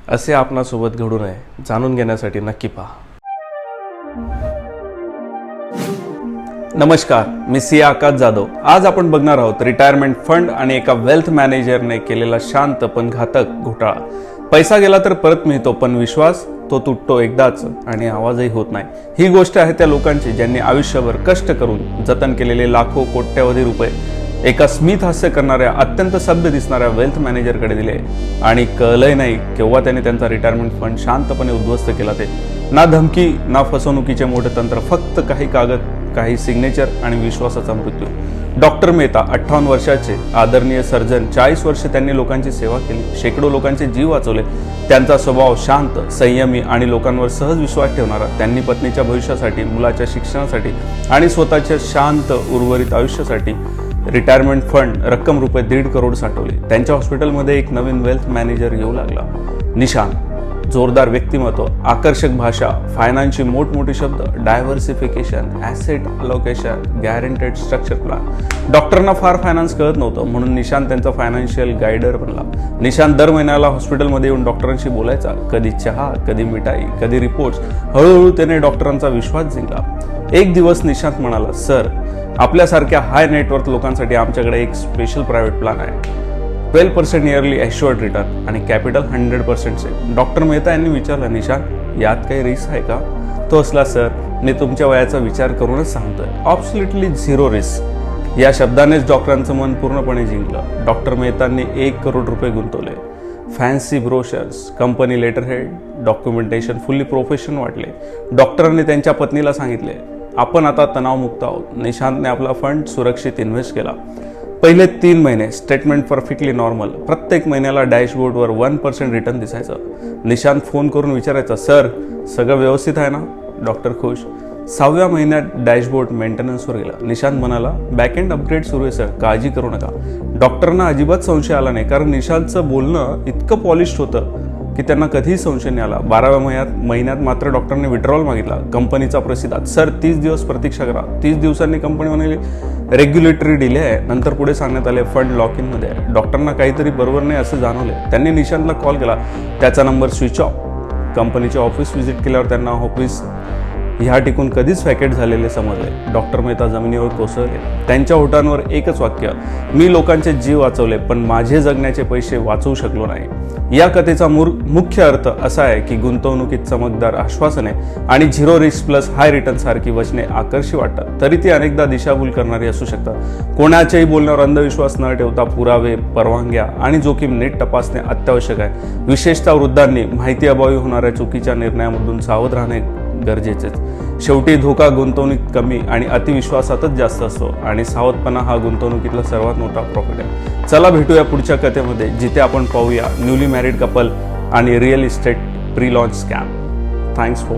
असे आपणासोबत घडू नये जाणून घेण्यासाठी नक्की पहा। नमस्कार, मी सिया आकाश जाधव। आज आपण बघणार आहोत रिटायरमेंट फंड आणि एका वेल्थ मॅनेजरने केलेला शांत पण घातक घोटाळा। पैसा गेला तर परत मिळतो, पण विश्वास तो तुटतो एकदाच आणि आवाजही होत नाही। ही गोष्ट आहे त्या लोकांची ज्यांनी आयुष्यभर कष्ट करून जतन केलेले लाखो कोट्यवधी रुपये एका स्मित हास्य करणाऱ्या अत्यंत सभ्य दिसणाऱ्या वेल्थ मॅनेजरकडे दिले आणि कळलंही नाही केव्हा त्याने त्यांचा रिटायरमेंट फंड शांतपणे उद्ध्वस्त केला। ते ना धमकी ना फसवणुकीचे मोठे तंत्र, फक्त काही कागद, काही सिग्नेचर आणि विश्वासाचा मृत्यू। डॉक्टर मेहता 58 वर्षाचे आदरणीय सर्जन, 40 वर्ष त्यांनी लोकांची सेवा केली, शेकडो लोकांचे जीव वाचवले। त्यांचा स्वभाव शांत, संयमी आणि लोकांवर सहज विश्वास ठेवणारा। त्यांनी पत्नीच्या भविष्यासाठी, मुलाच्या शिक्षणासाठी आणि स्वतःच्या शांत उर्वरित आयुष्यासाठी रिटायरमेंट फंड रक्कम रुपये 1.5 करोड साठवले। त्यांच्या हॉस्पिटलमध्ये एक नवीन वेल्थ मॅनेजर येऊ लागला, निशान। जोरदार व्यक्तिमत्व, आकर्षक भाषा, फायनान्सची मोठमोठी शब्द, diversification, asset allocation, guaranteed structure plan. डॉक्टरांना फार फायनान्स कळत नव्हतं, म्हणून निशांत त्यांचा फायनान्शियल गायडर बनला। निशांत दर महिन्याला हॉस्पिटलमध्ये येऊन डॉक्टरांशी बोलायचा, कधी चहा, कधी मिठाई, कधी रिपोर्ट्स। हळूहळू त्याने डॉक्टरांचा विश्वास जिंकला। एक दिवस निशांत म्हणाला, सर, आपल्यासारख्या हाय नेटवर्थ लोकांसाठी आमच्याकडे एक स्पेशल प्रायव्हेट प्लॅन आहे। 12% इयरली ॲश्युअर्ड रिटर्न आणि कॅपिटल 100% सेफ। डॉक्टर मेहता यांनी विचारलं, निशांत, यात काही रिस्क आहे का? तो असला, सर, मी तुमच्या वयाचा विचार करूनच सांगतोय, ॲब्सोल्युटली झिरो रिस्क। या शब्दानेच डॉक्टरांचं मन पूर्णपणे जिंकलं। डॉक्टर मेहतांनी 1 करोड रुपये गुंतवले। Fancy brochures, company letterhead, documentation fully professional वाटले। डॉक्टरांनी त्यांच्या पत्नीला सांगितले, आपण आता तणावमुक्त आहोत। निशांतने आपला फंड सुरक्षित इन्व्हेस्ट केला। पहिले 3 महिने स्टेटमेंट परफेक्टली नॉर्मल। प्रत्येक महिन्याला डॅशबोर्डवर 1% रिटर्न दिसायचं। निशांत फोन करून विचारायचा, सर, सगळं व्यवस्थित आहे ना? डॉक्टर खुश। 6व्या महिन्यात डॅशबोर्ड मेंटेनन्सवर गेला। निशांत म्हणाला, बॅकएंड अपग्रेड सुरू आहे सर, काळजी करू नका। डॉक्टरांना अजिबात संशय आला नाही, कारण निशांतचं बोलणं इतकं पॉलिश्ड होतं की त्यांना कधीही संशय नाही आला। 12व्या महिन्यात मात्र डॉक्टरांनी विड्रॉल मागितला। कंपनीचा प्रतिसाद, सर, 30 दिवस प्रतीक्षा करा। 30 दिवसांनी कंपनी म्हणाली, रेग्युलेटरी डिले आहे। नंतर पुढे सांगण्यात आले, फंड लॉक इन मध्ये आहे। डॉक्टरांना काहीतरी बरोबर नाही असं जाणवले। त्यांनी निशांतला कॉल केला, त्याचा नंबर स्विच ऑफ। कंपनीचे ऑफिस व्हिजिट केल्यावर त्यांना ऑफिस ह्या टिकून कधीच वॅकेट झालेले समजले। डॉक्टर मेहता जमिनीवर कोसळले। त्यांच्या ओठांवर एकच वाक्य, मी लोकांचे जीव वाचवले, पण माझे जगण्याचे पैसे वाचवू शकलो नाही। या कथेचा मुख्य अर्थ असा आहे की गुंतवणुकीत चमकदार आश्वासने आणि झिरो रिस्क प्लस हाय रिटर्न सारखी वचने आकर्षक वाटतात, तरी ती अनेकदा दिशाभूल करणारी असू शकतात। कोणाच्याही बोलण्यावर अंधविश्वास न ठेवता पुरावे, परवानग्या आणि जोखीम नीट तपासणे अत्यावश्यक आहे। विशेषतः वृद्धांनी माहिती अभावी होणाऱ्या चुकीच्या निर्णयामधून सावध राहणे गरजेचेच। शेवटी धोका गुंतवणूक कमी आणि अतिविश्वासातच जास्त असतो आणि सावधपणा हा गुंतवणुकीतला सर्वात मोठा प्रॉफिट आहे। चला भेटूया पुढच्या कथेमध्ये, जिथे आपण पाहूया न्यूली मॅरिड कपल आणि real estate pre launch scam. Thanks for